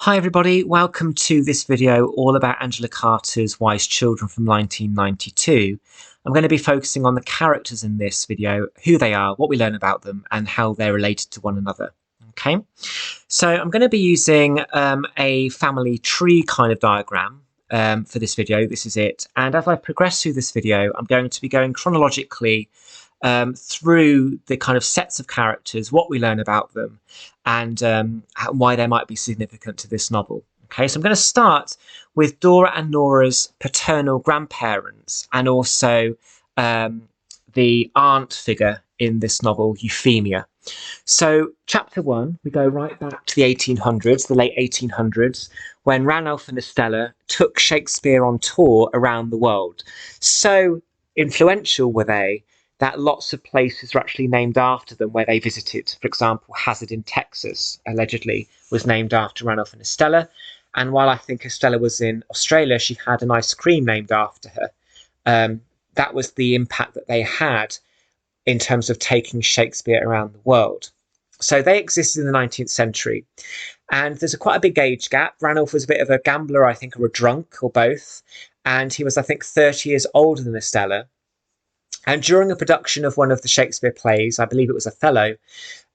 Hi everybody, welcome to this video all about Angela Carter's Wise Children from 1992. I'm going to be focusing on the characters in this video, who they are, what we learn about them, and how they're related to one another. Okay, so I'm going to be using a family tree kind of diagram for this video. This is it. And as I progress through this video, I'm going to be going chronologically through the kind of sets of characters, what we learn about them, and why they might be significant to this novel. Okay, so I'm going to start with Dora and Nora's paternal grandparents and also the aunt figure in this novel, Euphemia. So chapter 1, we go right back to the 1800s, the late 1800s, when Ranulph and Estella took Shakespeare on tour around the world. So influential were they that lots of places were actually named after them where they visited. For example, Hazard in Texas, allegedly, was named after Ranulph and Estella. And while I think Estella was in Australia, she had an ice cream named after her. That was the impact that they had in terms of taking Shakespeare around the world. So they existed in the 19th century. And there's quite a big age gap. Ranulph was a bit of a gambler, I think, or a drunk, or both. And he was, I think, 30 years older than Estella. And during a production of one of the Shakespeare plays, I believe it was Othello,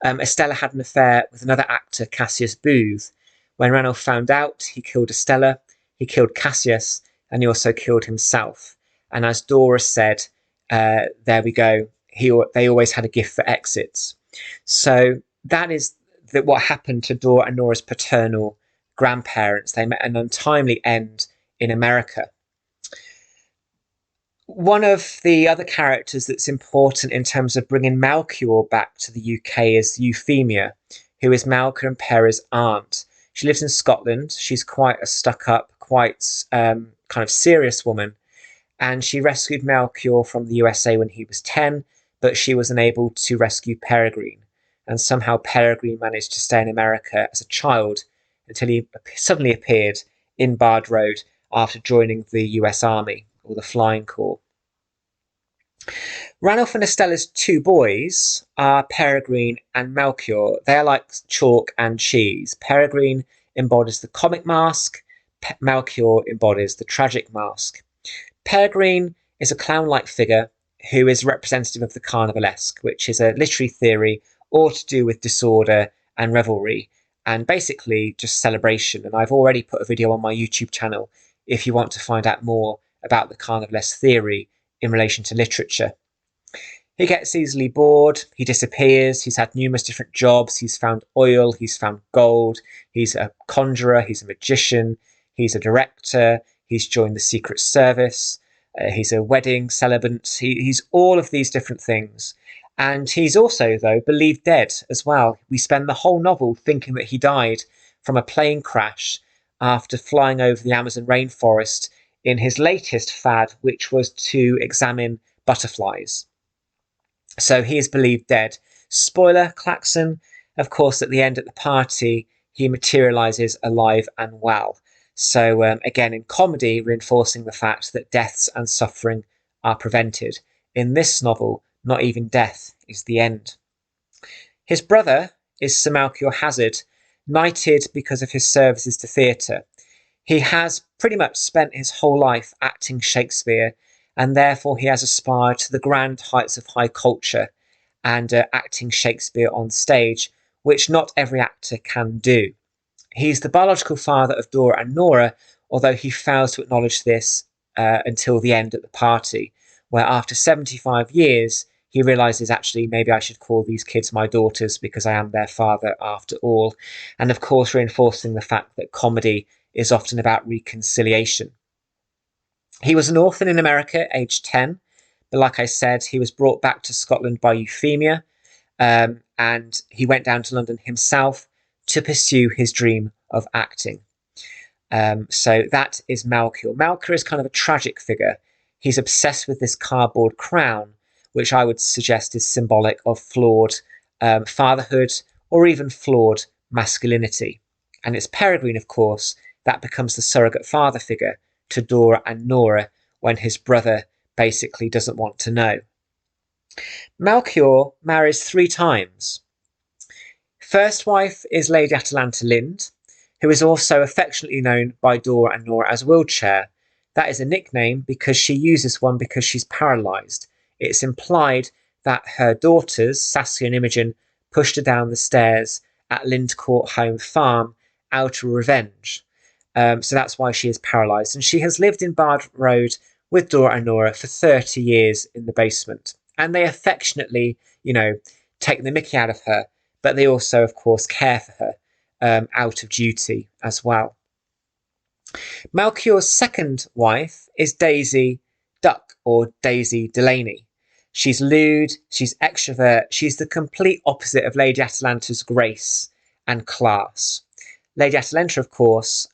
Estella had an affair with another actor, Cassius Booth. When Ranulph found out, he killed Estella, he killed Cassius, and he also killed himself. And as Dora said, there we go, they always had a gift for exits. So that is what happened to Dora and Nora's paternal grandparents. They met an untimely end in America. One of the other characters that's important in terms of bringing Melchior back to the UK is Euphemia, who is Melchior and Perry's aunt. She lives in Scotland. She's quite a stuck-up, quite kind of serious woman. And she rescued Melchior from the USA when he was 10, but she was unable to rescue Peregrine. And somehow Peregrine managed to stay in America as a child until he suddenly appeared in Bard Road after joining the US Army, or the Flying Corps. Ranulph and Estella's two boys are Peregrine and Melchior. They are like chalk and cheese. Peregrine embodies the comic mask. Melchior embodies the tragic mask. Peregrine is a clown-like figure who is representative of the carnivalesque, which is a literary theory all to do with disorder and revelry, and basically just celebration. And I've already put a video on my YouTube channel if you want to find out more about the carnivalesque theory in relation to literature. He gets easily bored, he disappears, he's had numerous different jobs, he's found oil, he's found gold, he's a conjurer, he's a magician, he's a director, he's joined the Secret Service, he's a wedding celebrant, he's all of these different things. And he's also, though, believed dead as well. We spend the whole novel thinking that he died from a plane crash after flying over the Amazon rainforest in his latest fad, which was to examine butterflies. So he is believed dead. Spoiler, klaxon, of course, at the end at the party, he materializes alive and well. So again, in comedy, reinforcing the fact that deaths and suffering are prevented. In this novel, not even death is the end. His brother is Sir Melchior Hazard, knighted because of his services to theatre. He has pretty much spent his whole life acting Shakespeare, and therefore he has aspired to the grand heights of high culture and acting Shakespeare on stage, which not every actor can do. He's the biological father of Dora and Nora, although he fails to acknowledge this until the end at the party, where after 75 years, he realises, actually, maybe I should call these kids my daughters because I am their father after all. And of course, reinforcing the fact that comedy is often about reconciliation. He was an orphan in America, aged 10, but like I said, he was brought back to Scotland by Euphemia, and he went down to London himself to pursue his dream of acting. So that is Melchior. Melchior is kind of a tragic figure. He's obsessed with this cardboard crown, which I would suggest is symbolic of flawed fatherhood or even flawed masculinity. And it's Peregrine, of course, that becomes the surrogate father figure to Dora and Nora when his brother basically doesn't want to know. Melchior marries 3 times. First wife is Lady Atalanta Lind, who is also affectionately known by Dora and Nora as Wheelchair. That is a nickname because she uses one because she's paralysed. It's implied that her daughters, Saskia and Imogen, pushed her down the stairs at Lindcourt Home Farm out of revenge. So that's why she is paralysed. And she has lived in Bard Road with Dora and Nora for 30 years in the basement. And they affectionately, take the mickey out of her, but they also, of course, care for her out of duty as well. Melchior's second wife is Daisy Duck, or Daisy Delaney. She's lewd, she's extrovert, she's the complete opposite of Lady Atalanta's grace and class. Lady Atalanta, of course,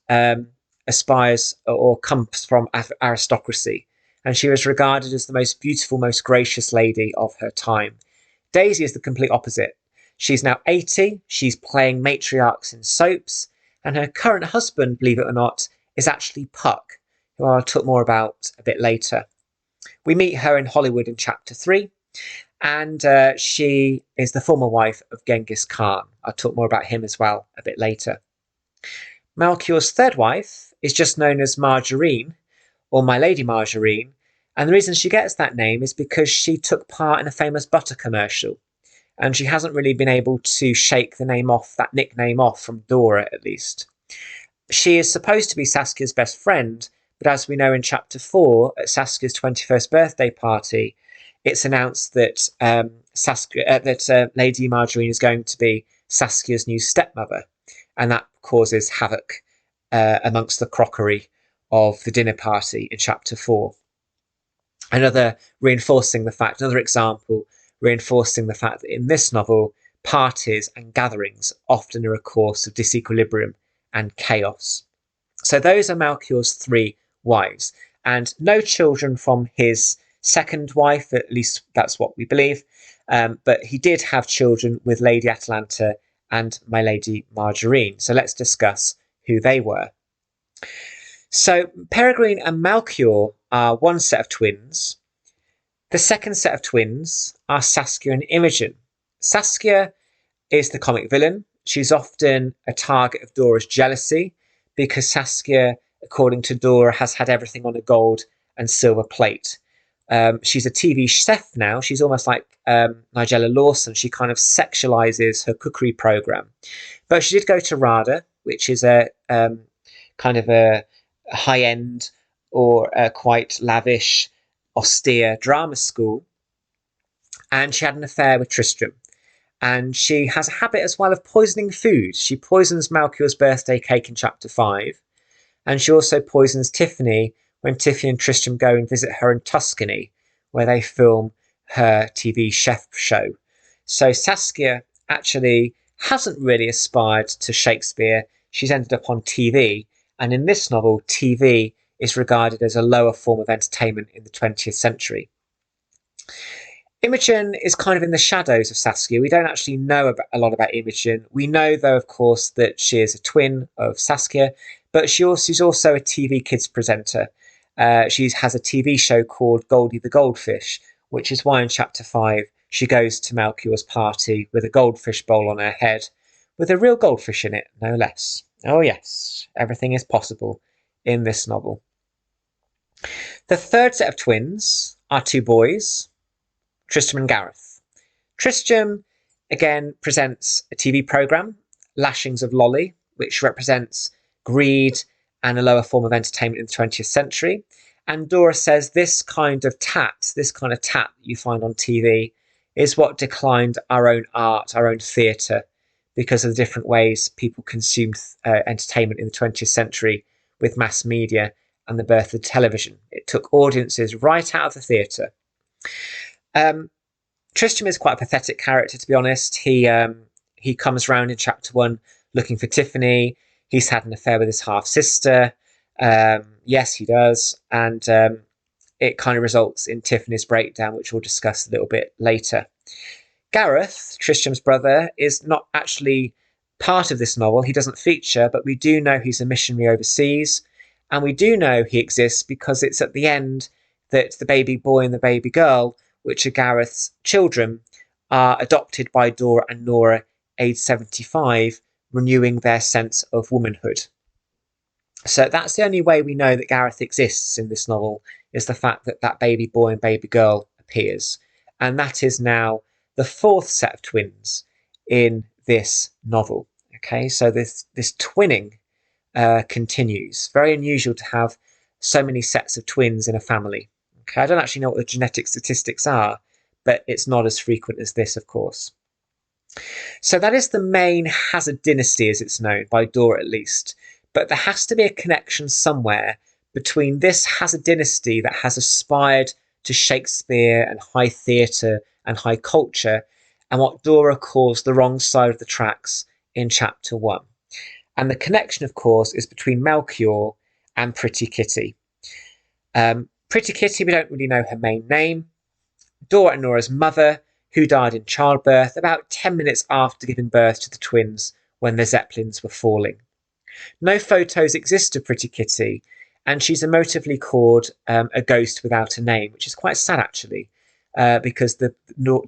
aspires or comes from aristocracy, and she was regarded as the most beautiful, most gracious lady of her time. Daisy is the complete opposite. She's now 80, she's playing matriarchs in soaps, and her current husband, believe it or not, is actually Puck, who I'll talk more about a bit later. We meet her in Hollywood in chapter 3, and she is the former wife of Genghis Khan. I'll talk more about him as well a bit later. Melchior's third wife is just known as Margarine, or My Lady Margarine, and the reason she gets that name is because she took part in a famous butter commercial, and she hasn't really been able to shake the name off, that nickname off, from Dora at least. She is supposed to be Saskia's best friend, but as we know in chapter 4, at Saskia's 21st birthday party, it's announced that Lady Margarine is going to be Saskia's new stepmother, and that causes havoc amongst the crockery of the dinner party in chapter 4. Another example reinforcing the fact that in this novel, parties and gatherings often are a course of disequilibrium and chaos. So those are Melchior's 3 wives, and no children from his second wife, at least that's what we believe, but he did have children with Lady Atalanta and My Lady Margarine. So let's discuss who they were. So Peregrine and Melchior are one set of twins. The second set of twins are Saskia and Imogen. Saskia is the comic villain. She's often a target of Dora's jealousy because Saskia, according to Dora, has had everything on a gold and silver plate. She's a TV chef now. She's almost like Nigella Lawson. She kind of sexualizes her cookery program. But she did go to RADA, which is a kind of a high-end or quite lavish, austere drama school. And she had an affair with Tristram. And she has a habit as well of poisoning food. She poisons Melchior's birthday cake in chapter 5. And she also poisons Tiffany when Tiffany and Tristram go and visit her in Tuscany, where they film her TV chef show. So Saskia actually hasn't really aspired to Shakespeare. She's ended up on TV. And in this novel, TV is regarded as a lower form of entertainment in the 20th century. Imogen is kind of in the shadows of Saskia. We don't actually know a lot about Imogen. We know, though, of course, that she is a twin of Saskia, but she's also a TV kids presenter. She has a TV show called Goldie the Goldfish, which is why in chapter 5 she goes to Melchior's party with a goldfish bowl on her head, with a real goldfish in it, no less. Oh yes, everything is possible in this novel. The third set of twins are 2 boys, Tristram and Gareth. Tristram, again, presents a TV programme, Lashings of Lolly, which represents greed and a lower form of entertainment in the 20th century. And Dora says this kind of tat that you find on TV is what declined our own art, our own theatre, because of the different ways people consumed entertainment in the 20th century with mass media and the birth of television. It took audiences right out of the theatre. Tristram is quite a pathetic character, to be honest. He comes around in chapter 1 looking for Tiffany. He's had an affair with his half-sister. Yes, he does. And it kind of results in Tiffany's breakdown, which we'll discuss a little bit later. Gareth, Tristram's brother, is not actually part of this novel. He doesn't feature, but we do know he's a missionary overseas. And we do know he exists because it's at the end that the baby boy and the baby girl, which are Gareth's children, are adopted by Dora and Nora, aged 75, renewing their sense of womanhood. So that's the only way we know that Gareth exists in this novel, is the fact that that baby boy and baby girl appears. And that is now the fourth set of twins in this novel. Okay, so this twinning continues. Very unusual to have so many sets of twins in a family. Okay, I don't actually know what the genetic statistics are, but it's not as frequent as this, of course. So that is the main Hazard dynasty, as it's known, by Dora at least. But there has to be a connection somewhere between this Hazard dynasty that has aspired to Shakespeare and high theatre and high culture, and what Dora calls the wrong side of the tracks in chapter 1. And the connection, of course, is between Melchior and Pretty Kitty. Pretty Kitty, we don't really know her main name. Dora and Nora's mother, who died in childbirth about 10 minutes after giving birth to the twins when the Zeppelins were falling. No photos exist of Pretty Kitty, and she's emotively called a ghost without a name, which is quite sad, actually, because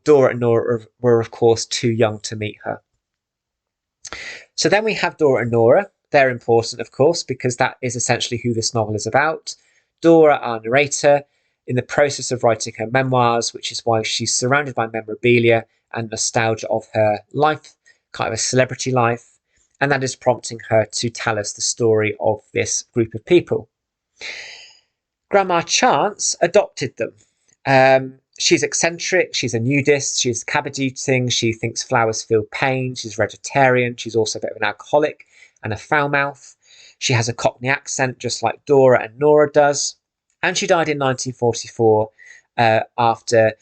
Dora and Nora were, of course, too young to meet her. So then we have Dora and Nora. They're important, of course, because that is essentially who this novel is about. Dora, our narrator, in the process of writing her memoirs, which is why she's surrounded by memorabilia and nostalgia of her life, kind of a celebrity life, and that is prompting her to tell us the story of this group of people. Grandma Chance adopted them. She's eccentric, she's a nudist, she's cabbage eating, she thinks flowers feel pain, she's vegetarian, she's also a bit of an alcoholic and a foul mouth. She has a Cockney accent just like Dora and Nora does. And she died in 1944 after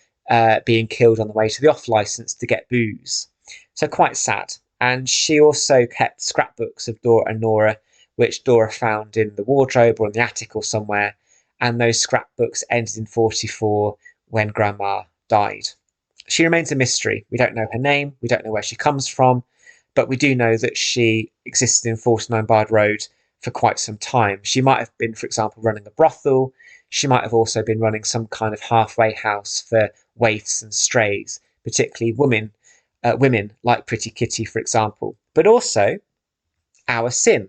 being killed on the way to the off licence to get booze. So quite sad. And she also kept scrapbooks of Dora and Nora, which Dora found in the wardrobe or in the attic or somewhere. And those scrapbooks ended in 44 when Grandma died. She remains a mystery. We don't know her name. We don't know where she comes from. But we do know that she existed in 49 Bard Road for quite some time. She might have been, for example, running a brothel. She might have also been running some kind of halfway house for waifs and strays, particularly women like Pretty Kitty, for example, but also our Sin.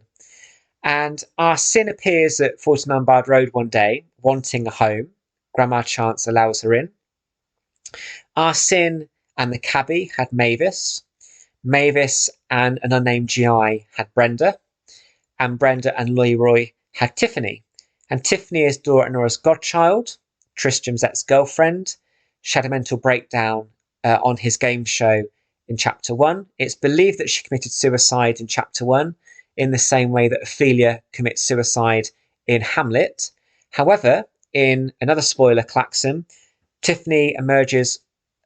And our Sin appears at 49 Bard Road one day, wanting a home. Grandma Chance allows her in. Our Sin and the cabbie had Mavis. Mavis and an unnamed GI had Brenda. And Brenda and Leroy had Tiffany. And Tiffany is Dora and Nora's godchild, Tristram's ex-girlfriend. She had a mental breakdown on his game show in chapter 1. It's believed that she committed suicide in chapter 1 in the same way that Ophelia commits suicide in Hamlet. However, in another spoiler klaxon, Tiffany emerges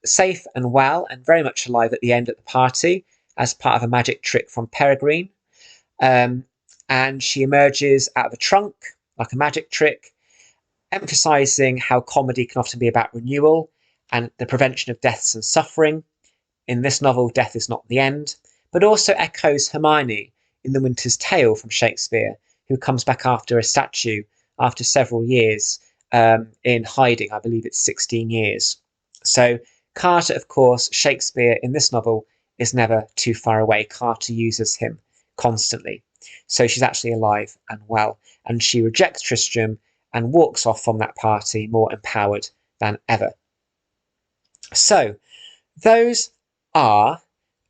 safe and well and very much alive at the end at the party as part of a magic trick from Peregrine. And she emerges out of a trunk like a magic trick, emphasising how comedy can often be about renewal and the prevention of deaths and suffering. In this novel, death is not the end, but also echoes Hermione in The Winter's Tale from Shakespeare, who comes back after a statue after several years in hiding. I believe it's 16 years. So Carter, of course, Shakespeare in this novel is never too far away. Carter uses him constantly. So she's actually alive and well, and she rejects Tristram and walks off from that party more empowered than ever. So those are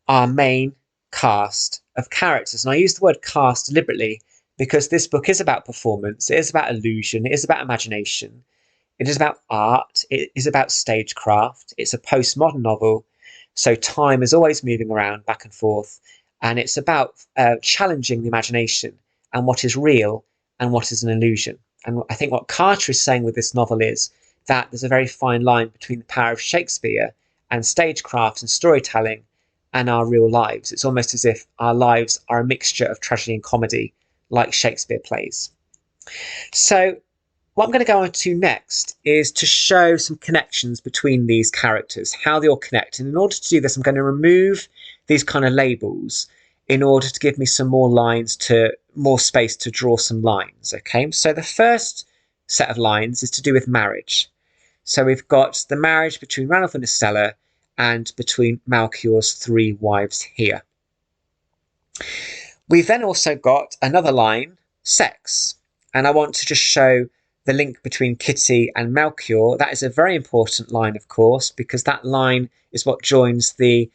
our main cast of characters. And I use the word cast deliberately because this book is about performance, it is about illusion, it is about imagination, it is about art, it is about stagecraft, it's a postmodern novel, so time is always moving around back and forth, and it's about challenging the imagination and what is real and what is an illusion. And I think what Carter is saying with this novel is that there's a very fine line between the power of Shakespeare and stagecraft and storytelling and our real lives. It's almost as if our lives are a mixture of tragedy and comedy, like Shakespeare plays. So what I'm going to go on to next is to show some connections between these characters, how they all connect. And in order to do this, I'm going to remove these kind of labels in order to give me some more lines, more space to draw some lines. Okay, so the first set of lines is to do with marriage. So we've got the marriage between Ranulph and Estella and between Melchior's three wives here. We've then also got another line, sex, and I want to just show the link between Kitty and Melchior. That is a very important line, of course, because that line is what joins the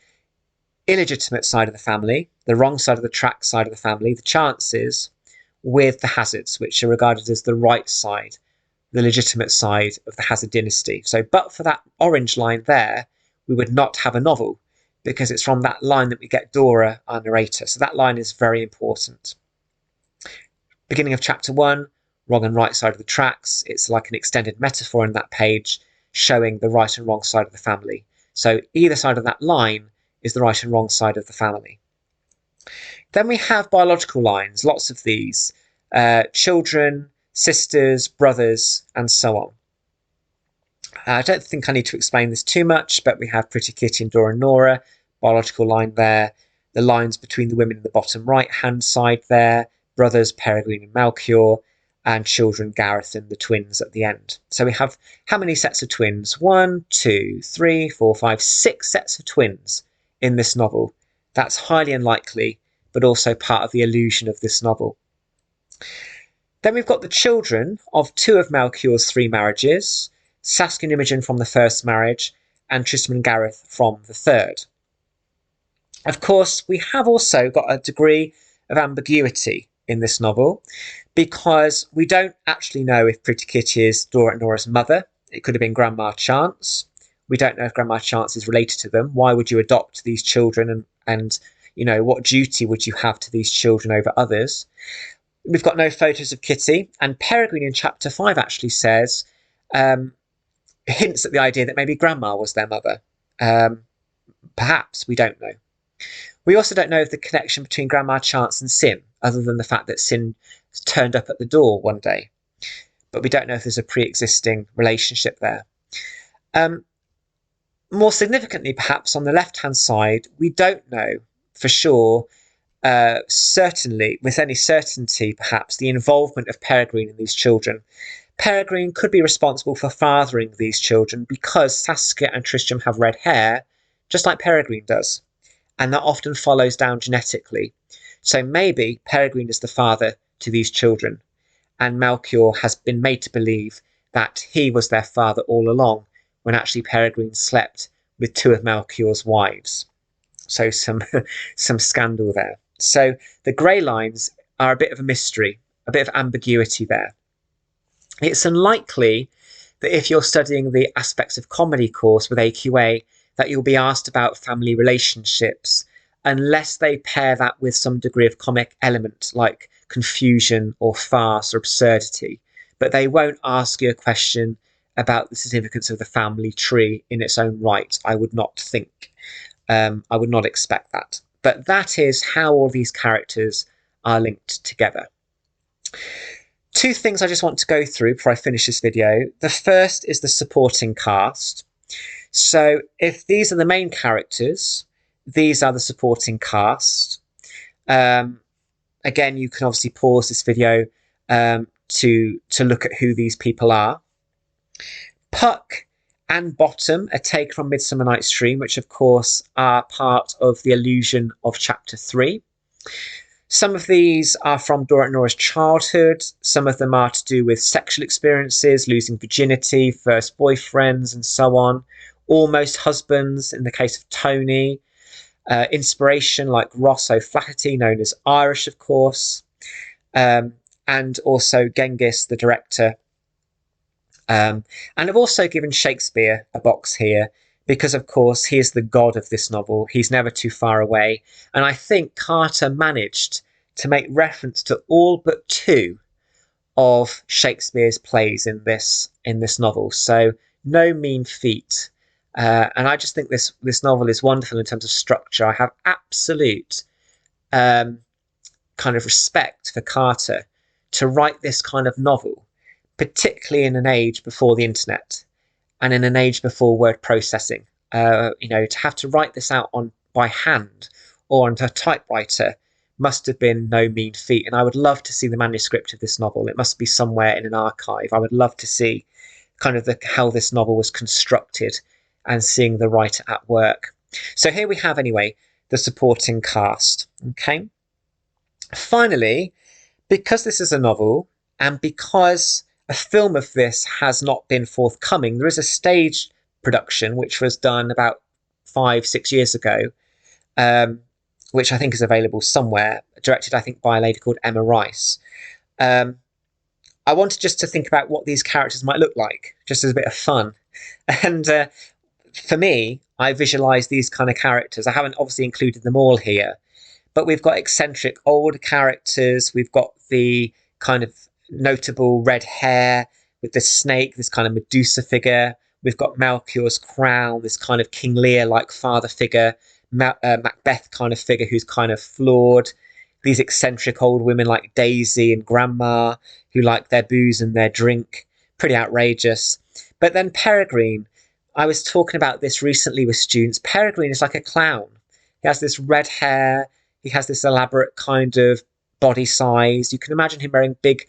illegitimate side of the family, the wrong side of the track side of the family, the chances, with the Hazards, which are regarded as the right side, the legitimate side of the Hazard dynasty. So, but for that orange line there, we would not have a novel, because it's from that line that we get Dora, our narrator. So that line is very important. Beginning of chapter 1, wrong and right side of the tracks. It's like an extended metaphor in that page, showing the right and wrong side of the family. So either side of that line is the right and wrong side of the family. Then we have biological lines, lots of these. Children, sisters, brothers, and so on. I don't think I need to explain this too much, but we have Pretty Kitty and Dora and Nora, biological line there. The lines between the women in the bottom right-hand side there, brothers Peregrine and Melchior, and children Gareth and the twins at the end. So we have how many sets of twins? 1, 2, 3, 4, 5, 6 sets of twins in this novel. That's highly unlikely, but also part of the illusion of this novel. Then we've got the children of 2 of Melchior's 3 marriages, Saskia and Imogen from the first marriage, and Tristram and Gareth from the third. Of course, we have also got a degree of ambiguity in this novel, because we don't actually know if Pretty Kitty is Dora and Nora's mother. It could have been Grandma Chance. We don't know if Grandma Chance is related to them. Why would you adopt these children, and you know, what duty would you have to these children over others? We've got no photos of Kitty, and Peregrine in chapter 5 actually says, hints at the idea that maybe Grandma was their mother. Perhaps, we don't know. We also don't know of the connection between Grandma Chance and Sin, other than the fact that Sin turned up at the door one day. But we don't know if there's a pre-existing relationship there. More significantly, perhaps, on the left-hand side, we don't know for sure, certainly, with any certainty, perhaps, the involvement of Peregrine in these children. Peregrine could be responsible for fathering these children because Saskia and Tristram have red hair, just like Peregrine does. And that often follows down genetically. So maybe Peregrine is the father to these children, and Melchior has been made to believe that he was their father all along, when actually Peregrine slept with 2 of Melchior's wives. So some scandal there. So the grey lines are a bit of a mystery, a bit of ambiguity there. It's unlikely that if you're studying the aspects of comedy course with AQA, that you'll be asked about family relationships, unless they pair that with some degree of comic element, like confusion or farce or absurdity. But they won't ask you a question about the significance of the family tree in its own right, I would not think. I would not expect that. But that is how all these characters are linked together. 2 things I just want to go through before I finish this video. The first is the supporting cast. So if these are the main characters, these are the supporting cast. Again, you can obviously pause this video to look at who these people are. Puck and Bottom are taken from Midsummer Night's Dream, which of course are part of the illusion of chapter 3. Some of these are from Dora and Nora's childhood. Some of them are to do with sexual experiences, losing virginity, first boyfriends, and so on. Almost husbands in the case of Tony. Inspiration like Ross O'Flaherty, known as Irish, of course. And also Genghis, the director. And I've also given Shakespeare a box here, because of course he is the god of this novel. He's never too far away. And I think Carter managed to make reference to all but 2 of Shakespeare's plays in this novel. So no mean feat. And I just think this novel is wonderful in terms of structure. I have absolute kind of respect for Carter to write this kind of novel, particularly in an age before the internet and in an age before word processing. To have to write this out by hand or on a typewriter must have been no mean feat. And I would love to see the manuscript of this novel. It must be somewhere in an archive. I would love to see kind of how this novel was constructed and seeing the writer at work. So here we have, anyway, the supporting cast. Okay. Finally, because this is a novel, and because a film of this has not been forthcoming, there is a stage production which was done about 5, 6 years ago, um, which I think is available somewhere, directed, I think, by a lady called Emma Rice. Um, I wanted just to think about what these characters might look like, just as a bit of fun. And for me, I visualize these kind of characters. I haven't obviously included them all here, but we've got eccentric old characters. We've got the kind of notable red hair with the snake, this kind of Medusa figure. We've got Melchior's crown, this kind of King Lear like father figure, Macbeth kind of figure who's kind of flawed. These eccentric old women like Daisy and Grandma who like their booze and their drink. Pretty outrageous. But then Peregrine, I was talking about this recently with students. Peregrine is like a clown. He has this red hair. He has this elaborate kind of body size. You can imagine him wearing big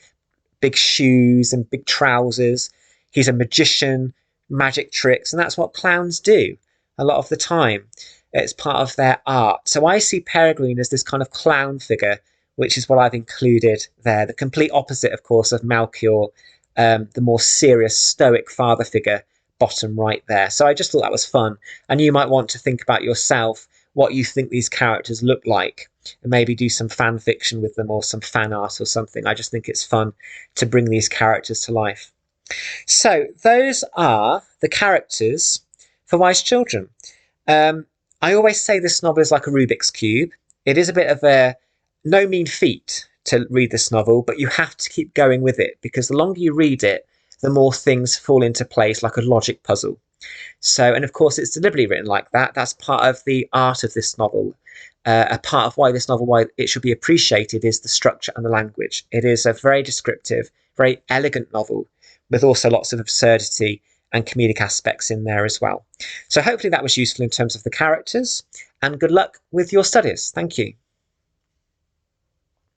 shoes and big trousers. He's a magician, magic tricks, and that's what clowns do a lot of the time. It's part of their art. So I see Peregrine as this kind of clown figure, which is what I've included there. The complete opposite, of course, of Melchior, the more serious, stoic father figure, bottom right there. So I just thought that was fun. And you might want to think about yourself what you think these characters look like, and maybe do some fan fiction with them or some fan art or something. I just think it's fun to bring these characters to life. So those are the characters for Wise Children. I always say this novel is like a Rubik's Cube. It is a bit of a no mean feat to read this novel, but you have to keep going with it, because the longer you read it, the more things fall into place like a logic puzzle. So, and of course, it's deliberately written like that. That's part of the art of this novel. A part of why this novel, why it should be appreciated, is the structure and the language. It is a very descriptive, very elegant novel, with also lots of absurdity and comedic aspects in there as well. So hopefully that was useful in terms of the characters, and good luck with your studies. Thank you.